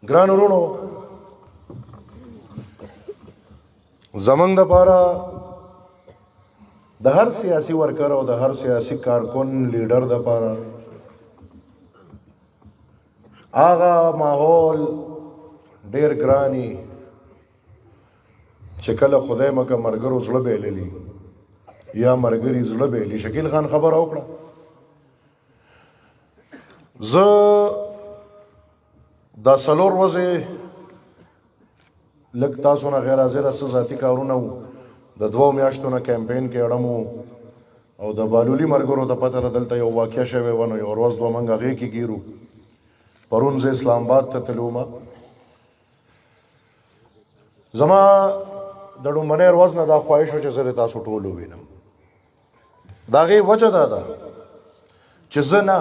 ګران ورونو زمنګ د پاره د هر سیاسي ورکر او د هر سیاسي کارکون لیډر د پاره آغا ماحول ډیر ګرانی چې کله خدای مکه مرګرو زړه بیللی یا مرګري زړه بیلی. شکیل خان خبر وکړه زه دا سلور ورځې لږ تاسو نه غیر حاضره څه ذاتي کارونه وو د 2 میاشتو نه کیمپین کې اړم او د بالولي مرګرو ته پته دلته یو واقعه شوی و نو یو ورځ دوه موږ هغې کې ګیرو. پرون زه اسلام آباد ته تلومه زما د لومړنۍ ورځ نه دا خواهش و چې زه تاسو ټول ووینم. د هغې وجه دا ده چې زه نه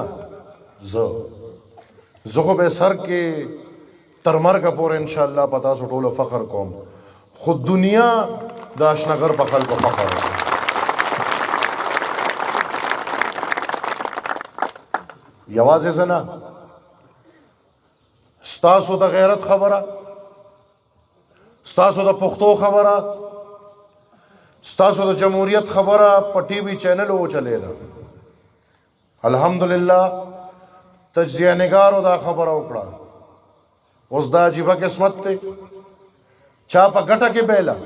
زه خو به سر کې تر مرګه پورې انشاءالله په تاسو ټولو فخر کوم خو دنیا د اشنغر په خلکو فخر وکړي. یوازې زه نه ستاسو د غیرت خبره ستاسو د پښتو خبره ستاسو د جمهوریت خبره په ټي وي چینلو چلېده. الحمدلله تجزیه نگارو دا خبره وکړه. اوس دا عجیبه قسمت دی چا په ګټه کې بیله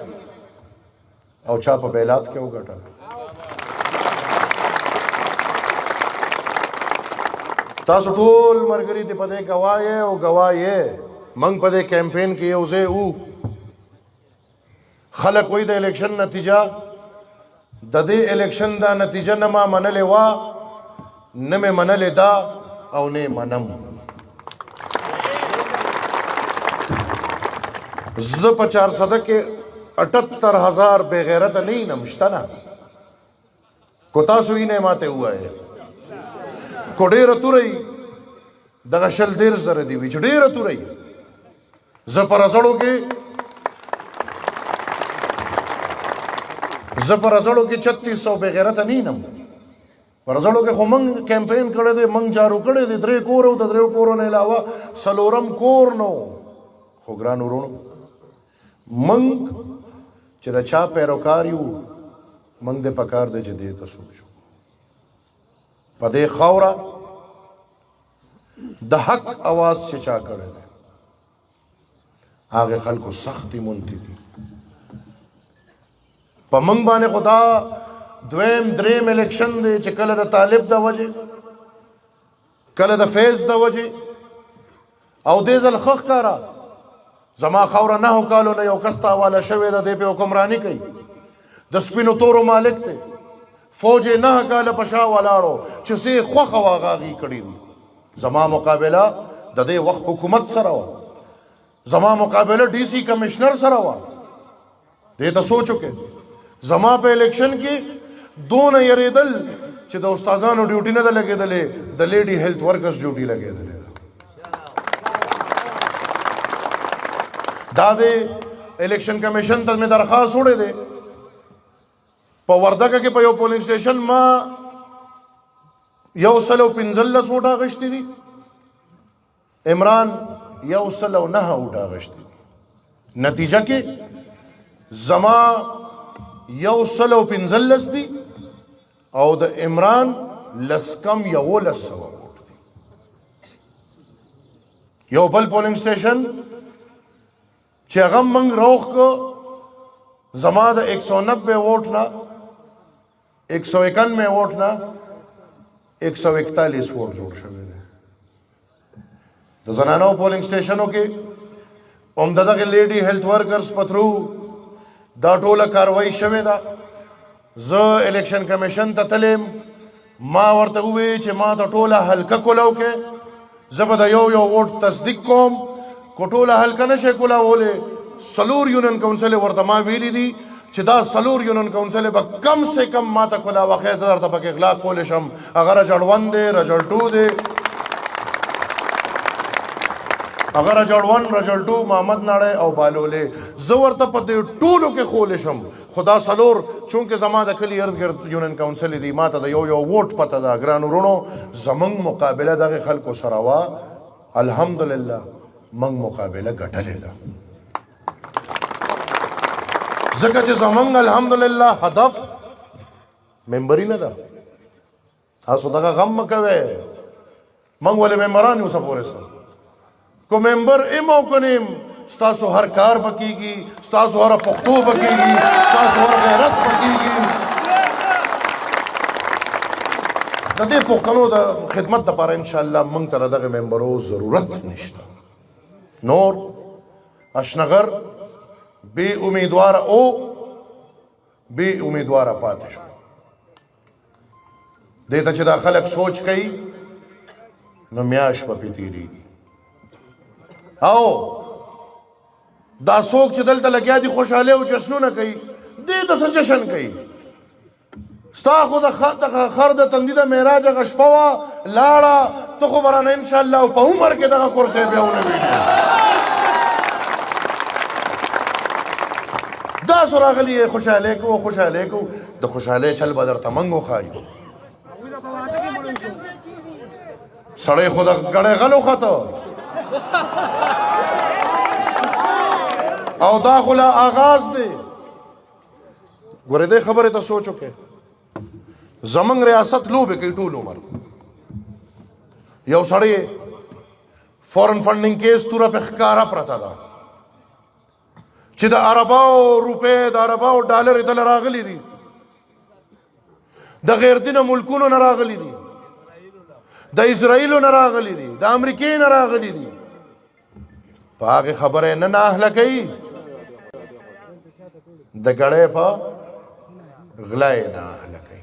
او چا په بیلات کې وګټله. تاسو ټول ملګري دې په دې ګواه او ګواه موږ په دې کیمپین کې یو ځای وو. خلک وایي د الیکشن نتیجه د دې الیکشن دا نتیجه نه ما منلې وه نه مې منلې دا او نه منم. زه په 400 کې 78,000 بے غیرت نه یم شته نه کو تاسو یې نه ماته ووایه کو ډېره توره دغه 1.5 دی وي چې ډېره توره زه په رزړو کې 3600 بے غیرت نه یم. ورزړو کې خو موږ کیمپین کړی دی موږ جارو کړی دی 3 کور او د 3 کورو نه علاوه 4 کور نو. خو ګران ورونو موږ چې د چا پیروکار یو موږ د پکار دی چې دې ته سوچو په دې خاوره د حق اواز چې چا کړی دی هغه خلکو سختي مونتی دي په موږ باندې خدا دویم دریم الیکشن دی چې کله د طالب د وجه کله د فیض د وجه او دې ځل خخ کارا زما خوره 9 کالو نه یو کس ته حواله شوې ده دی په حکمراني کوي د سپینو تورو مالک دی فوج 9 کاله په شا ولاړو چې سې خوخه واغاغي کړي وي. زما مقابله د دې وخت حکومت سره وه زما مقابله ډي سي کمشنر سره وه. دې ته سوچ وکړئ زما په الیکشن کې دونه یریدل چې د استادانو ډیوټي نه ده لګېدلې د لیډي هیلث ورکرز ډیوټي لګېدلې ده. دا د الیکشن کمیشن ته مې درخواست وړی دی په وردګه کې په یو پولینګ سټیشن ما 115 ووټ اخیستي دي عمران 109 ووټ اخیستي دي. نتیجه کې زما 115 دي او د عمران لسکم 1100 ووټ دي. یو بل پولینګ سټیشن چې هغه موږ روغ کو زما د 190 ووټ نه 191 ووټ نه 141 ووټ جوړ شوی دی. د زنانو پولینګ سټیشنو کې هم دغه لیډي هیلث ورکرز په تھرو دا ټوله کاروایی شوې ده. زه الیکشن کمیشن ته تلم ما ورته وویل چې ما ته ټوله حلقه کولو کې زه به د یو ووټ تصدیق کوم کو ټوله حلقه نشئ کولاولی. 4 یونین کونسل ورته ما ویلي دي چې دا 4 یونین کونسل به کم سے کم ما ته کولاوه خیر زه درته پکې اخلاق کولی شم. هغه رجړ 1 دی رجړ 2 دی هغه رجړ 1 رجړ 2 محمد ناړی او بالولې زه ورته په دې ټولو کې خولی شم. خدا سلور چونکې زما د کلي ارد ګرد یونین کونسل دی ما ته د یو ووټ پته ده. ګران ورونو زمونږ مقابله دغه خلکو سره وه الحمدلله موږ مقابله ګټلې ده. ځکه چې زمونږ الحمدلله هدف ممبري نه ده. تاسو دغه غم مه کوئ. موږ ولې ممبران یو څه پورې سره کو ممبر ام او کو نیم ستاسو هر کار به کېږي، ستاسو هره پښتو به کېږي، ستاسو هر غیرت به کېږي. د دې پښتنو د خدمت دپاره انشاءالله موږ ته دغه ممبرو ضرورت نشته. نور اشنغر بې امیدواره او بې امیدواره پاتې شو. دې ته چې دا خلک سوچ کوي نو میاشت به پې تېرېږي. او دا څوک چې دلته لګیا دي خوشحالۍ او جشنونه کوي، دې ته څه جشن کوي؟ ستا خو د خر د تندي د معراج هغه شپه وه لاړه، ته خو به رانه انشاءالله په عمر کې دغه کرسی بیا ونه وینې. داسو راغلي یې خوشحالۍ کوو خوشحالۍ کوو، د خوشحالۍ چل به درته موږ وښایو. سړی خو د ګړی غل وخته او دا خو لا آغاز دی. ګورې دې خبرې ته سوچ وکړې. زمونږ ریاست لوبې کوي ټول عمر. یو سړی فورن فنډینګ کیس توره پې ښکاره پرته ده چې د عرباو روپۍ د عرباو ډالر دله راغلي دي، د غیر دینه ملکونو نه راغلي دي، د اسرائیلو نه راغلي دي، د امریکې نه راغلي دي. په هغې خبره نه ناهله کوي، د ګړی په غلا یې ناهله کوي.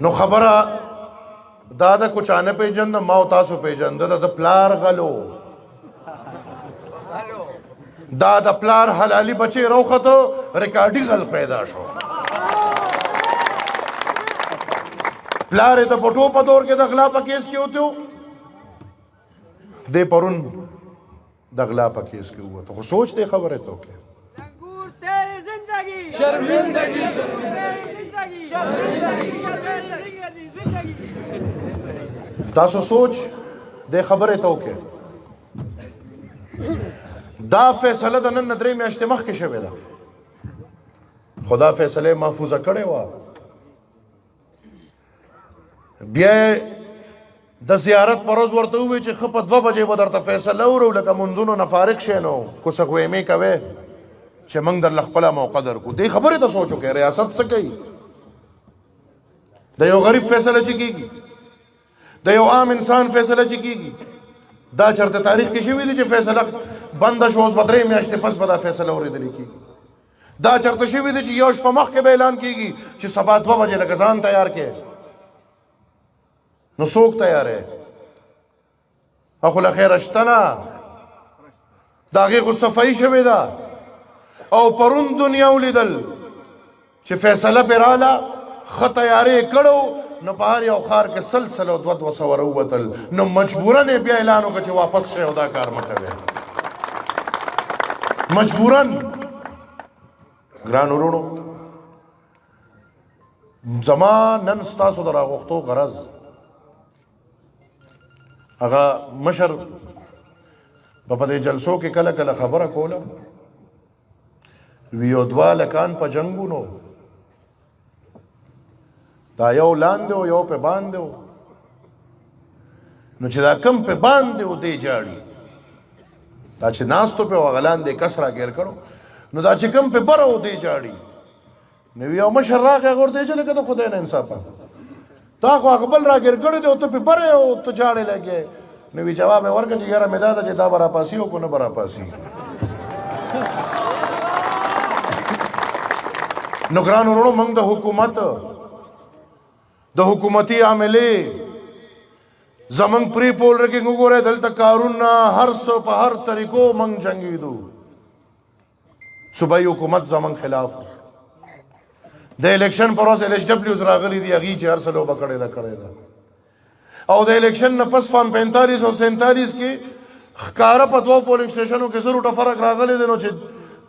نو خبره دا ده کو چا نه پېژنده، ما او تاسو پېژنده، د پلار غلو، دا د پلار حلالي بچې راوخته، ریکارډي غل پیدا شو. پلار یې د پټو په دور کې د غلا په کیس کې وته، دې پرون د غلا په کیس کې وته. خو سوچ دې خبره ته وکړه. تاسو سوچ دې خبره ته وکړه. دا فیصله د نن نه 3 میاشتې مخکې شوې ده، خو دا فیصله محفوظه کړې وه. بیا د زیارت پر ورځ ورته ووایي چې ښه په 2 بجې به درته فیصله وورو، لکه منځونو نه فارغ شئ نو کوڅه خویمې کوې چې موږ درله خپله موقع درکړو. دې خبرې ته سوچ وکړئ. ریاست څه کوي؟ د یو غریب فیصله چې کېږي، د یو عام انسان فیصله چې کېږي، دا چېرته تاریخ کې شوي دي چې فیصله بنده شو اوس به 3 میاشتې پس به دا فیصله اورېدلې کېږي؟ دا چېرته شوي دي چې یو شپه مخکې به اعلان کېږي چې سبا 2 بجې لکه ځان تیار کړې؟ نو څوک تیارې؟ خو له خیره شته نه، د هغې خو صفایي شوې ده. او پرون دنیا ولیدل چې فیصله پرې راله، ښه تیارې کړو، نو په هر یو ښار کې 100 او 200 راووتل. نو مجبورن یې بیا اعلان وکړه چې واپس شئ او دا کار مه کوئ. مجبورن. ګران ورونو، زما نن ستاسو د راغوښتو غرض هغه مشر په دې جلسو کې کله کله خبره کوله، وی یو 2 لکان په جنګونو، دا یو لاندې و یو په باندې و. نو چې دا کم په باندې و دی جاړي، دا چې ناستو په هغه لاندې کس راګیر کړو، نو دا چې کم په بره و دی جاړي. نو یو مشر راغی هغه ورته چې لکه د خدای نه انصافه، تا خو هغه بل راګیر کړی دی او ته په بره او ته جاړې لګې. نو وی جواب یې ورکړه چې یاره مې دا ده چې دا به راپاسي او که نه به راپاسي. نو ګران ورونو، موږ د حکومتي عاملې زمونږ پری پول رکینګ وګورئ، دلته کارونه هر څه په هر طریقو موږ جنګېدو. صوبایي حکومت زمونږ خلاف، د الیکشن پر ورځ LHWs راغلي دي، هغې چې هر څه لوبه کړې ده کړې ده. او د الیکشن نه پس فارم 45 او 47 کې ښکاره په 2 پولنګ سټیشنو کې 100 روټه فرق راغلی دی. نو چې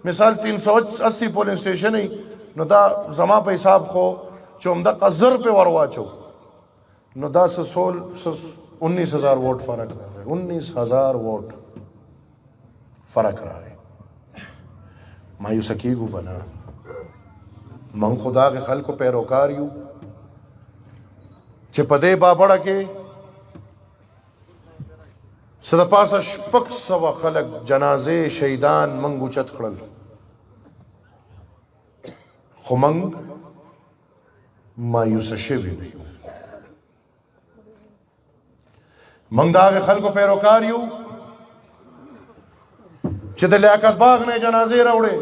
مثال 380 پولنګ سټیشن وي، نو دا زما په حساب خو چې همدغه 1000 په ور واچو، نو دا څه 19,000 वोट फर्क रागे, 19,000 वोट फर्क रागे। मायूस कीगू बना मन खुदा के खल को पैरोकार यू चे पदे बाबड़ा के सदपासा शपक सवा खलक जनाजे शहीदान मंगू चत खड़ल खुमंग मायूस शेवी नहीं मंगदा के खल को पैरोकार यू चिद लियाकत बाग ने जनाजे रवड़े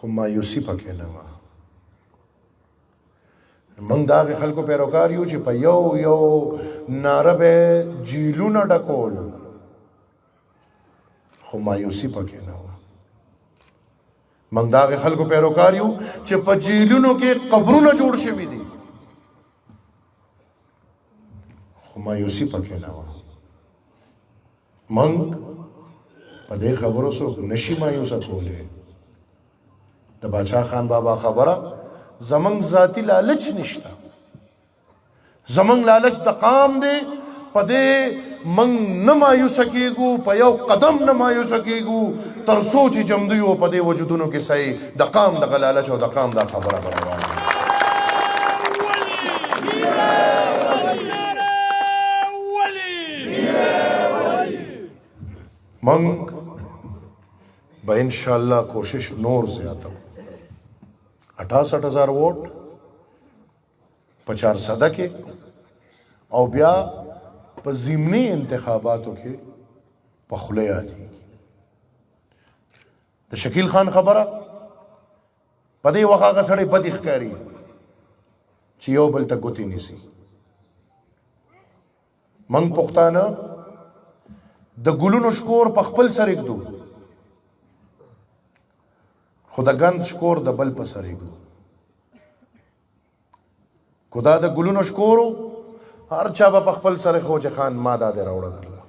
मायूसी पके नवा मंगदा के खल को पैरोकार यू ची पयो यो नारबे जीलू न डकोल मायूसी पके नवा मंगदा के खल को पैरोकार यू ची पजीलू के कब्रू न जोड़ से भी दी मायूसी पके नवा मंग पदे खबरों सो नशी मायूसा खोले द बादशाह खान बाबा खबरा जमंग जाती लालच निश्ता जमंग लालच द काम दे पदे मंग न मायूस सकेगू पयो कदम न मायूस सकेगू तर सोच जमदुई हो पदे वजूदुनो के सही द काम द लालच हो द काम द खबरा बरवा मंग ब इंशाअल्लाह कोशिश नोर ज्यादा 68,000 वोट 50 सदा के और ब्या प ज़िमनी इंतखाबातों के पखले आदि तो शकील खान खबरा पदे वक़ा का सड़े बद इख्तियारी चियो बल तक गुती निसी मंग पुख्ताना द गुलुन शकोर पखपल सर एक दो खुदा गंद शकोर द बल पर सर एक दो खुदा द गुलुन शकोर हर चाबा पखपल सर खोज खान मादा दे रावड़ा दरला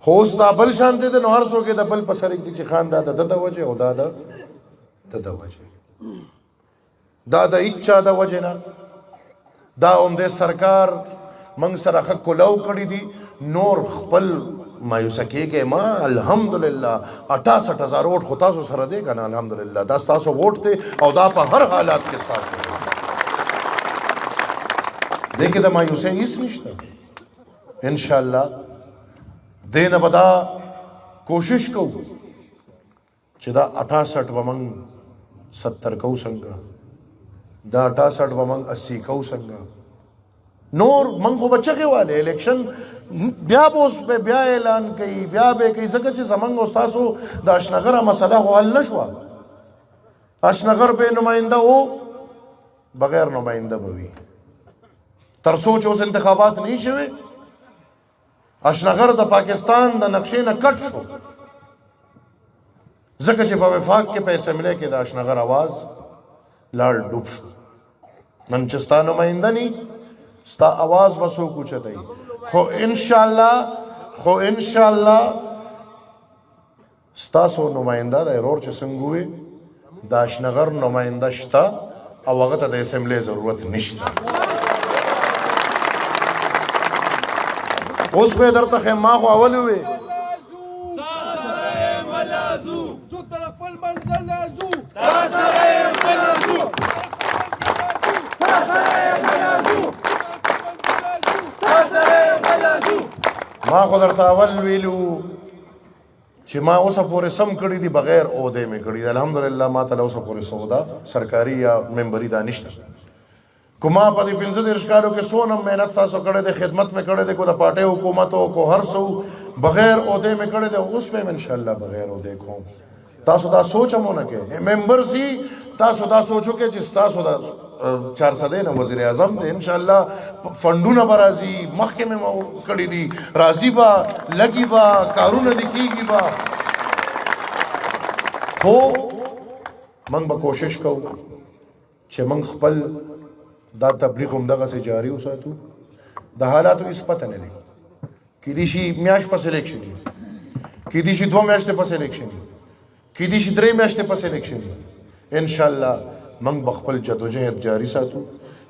खोस दा बल शांति दे नहर सो के द बल पर सर एक दी खान दा द वजह हो दा वजह दा इच्छा दा वजह ना दा उमदे सरकार मंग सर अख को लव कड़ी दी नोर खपल मायूसा के माँ अल्हम्दुलिल्लाह 68,000 वोट खुदा सो सर देगा ना अल्हम्दुलिल्लाह 10,000 वोट थे और दा पर हर हालात के साथ देखे द मायूसे इस निश्ता इंशाअल्लाह देन बदा कोशिश को चिदा 68 वमंग 70 कौ संगा दा 68 वमंग 80 कौ संगा नोर मंग को बच्चे के वाले इलेक्शन ब्या बोस पे ब्या ऐलान कई ब्या बे कई जगह से समंग उस्तासो दाशनगर मसला हो हल नशवा अशनगर पे नुमाइंदा हो बगैर नुमाइंदा बवी तरसोच उस इंतखाबात नहीं शवे अशनगर द पाकिस्तान द नक्शे न कट शो जगह से वफाक के पैसे मिले के दाशनगर आवाज लाल डूब शो मंचस्ता नुमाइंदा नहीं स्ता आवाज बसो कुछ तई खो इंशाअल्लाह स्ता सो नुमाइंदा द रोर च संगुए दाशनगर नुमाइंदा शता और वक्त द असेंबली जरूरत निश्ता उस पे दर तक माँ को अवल हुए माँ को दर तावल वेलू ची माँ उस पूरे सम कड़ी थी बगैर ओहदे में कड़ी अल्हम्दुलिल्लाह माँ तला उस पूरे सौदा सरकारी या मेंबरी दानिश्ता कुमा पदी पिंजद इरशकारों के सोनम मेहनत सासो कड़े दे खिदमत में कड़े दे को दा पाटे हुकूमतों को हर सो बगैर ओहदे में कड़े दे उस पे इंशाअल्लाह बगैर ओहदे को तासुदा सोच हम ना के मेंबर सी तासुदा सोचो के जिस तासुदा 4 सदे ना वज़ीर आज़म दे इंशाअल्लाह फंडू ना बराजी मखके में कड़ी दी राजी बा लगी बा कारून दिखीगी बा हो मंग बा कोशिश को छे मंग खपल दा तबलीग उमदगा से जारी हो सातू द हालात इस पता नहीं कि दिशी म्याश पर सिलेक्शन कि दिशी 2 मैच ते पर सिलेक्शन कि दिशी 3 मैच ते पर सिलेक्शन इंशाअल्लाह मंग बखपल जदोजहद जारी सातू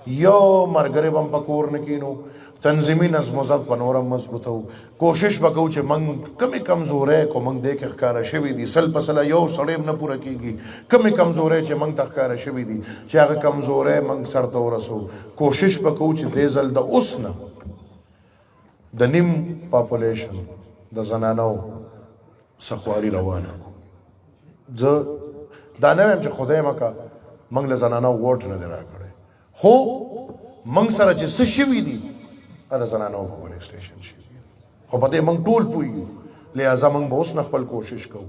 یو ملګری به هم په کور نه کینو تنظیمي نظم و ضبط به نورم مضبوطو کوشش به کوو چې موږ کمې کمزورۍ کو موږ دې کې ښکاره شوي دي سل په سله یو سړی هم نه پوره کېږي کمې کمزورۍ چې موږ ته ښکاره شوي دي چې هغه کمزورۍ موږ سر ته ورسو کوشش به کوو چې دې ځل د اوس نه د نیم پاپولیشن د زنانو سخواري روانه کړو زه دا نه وایم چې خدای مکه موږ له زنانو ووټ نه دی راکړی خو موږ سره چې څه شوي دي د زنانو په پولینګ سټیشن شوي خو په دې موږ ټول پوهېږو لہذا موږ به اوس نه خپل کوشش کوو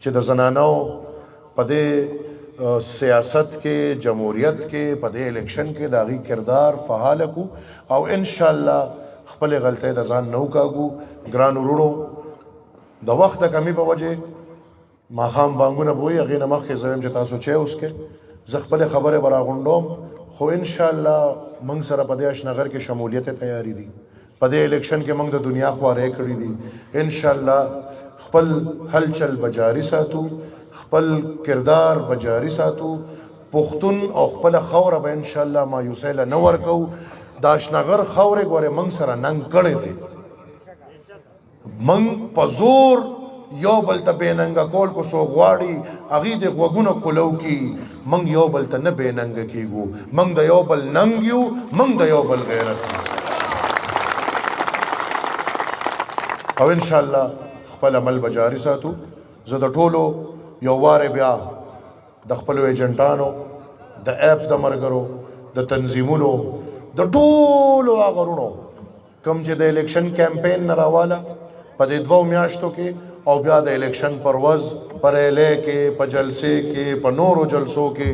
چې د زنانو په دې سیاست کې جمهوریت کې په دې الیکشن کې د هغوی کردار فعاله کړو او انشاءالله خپلې غلطۍ د ځان نه وکاږو ګرانو وروڼو د وخت د کمي په وجې ماښام بانګونه به وي هغې نه مخکې زه وایم چې تاسو چای وڅکئ زه خپلې خبرې به راغونډوم خو انشاءالله موږ سره په دې اشنغر کې شمولیت تیاری دي په دې الیکشن کې موږ د دنیا خوارۍ کړي دي انشاءالله خپل هلچل به جاري ساتو خپل کردار به جاري ساتو پښتون او خپله خوره به انشاءالله مایوسۍ له نه ورکوو د اشنغر خاورې ګورې موږ سره ننګ کړی دی موږ په زور یو بل ته بېننګه کول کو څوک غواړي هغوی د غوږونه کولو کي موږ یو بل ته نه بېننګه کېږو موږ د یو بل ننګ یو موږ د یو بل غیرت یو او انشاءالله خپل عمل به جاري ساتو زه د ټولو یو وارې بیا د خپلو ایجنټانو د ایپ د ملګرو د تنظیمونو د ټولو هغه وروڼو کوم چې د الیکشن کیمپین نه راواله په دې 2 میاشتو کې او بیا د الیکشن پر ورځ په ریلۍ کې په جلسې کې په نورو جلسو کې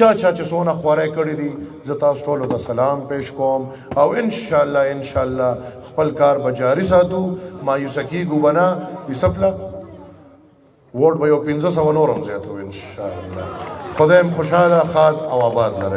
چا چې څونه خوارۍ کړي دي زه تاسو ټولو ته سلام پیش کوم او انشاءالله خپل کار به جاري ساتو مایوسه کېږو به نه یوسفله ووټ به یو 500 نور هم زیاتو انشاءالله خدای م خوشحاله ښاد او آباد لرئ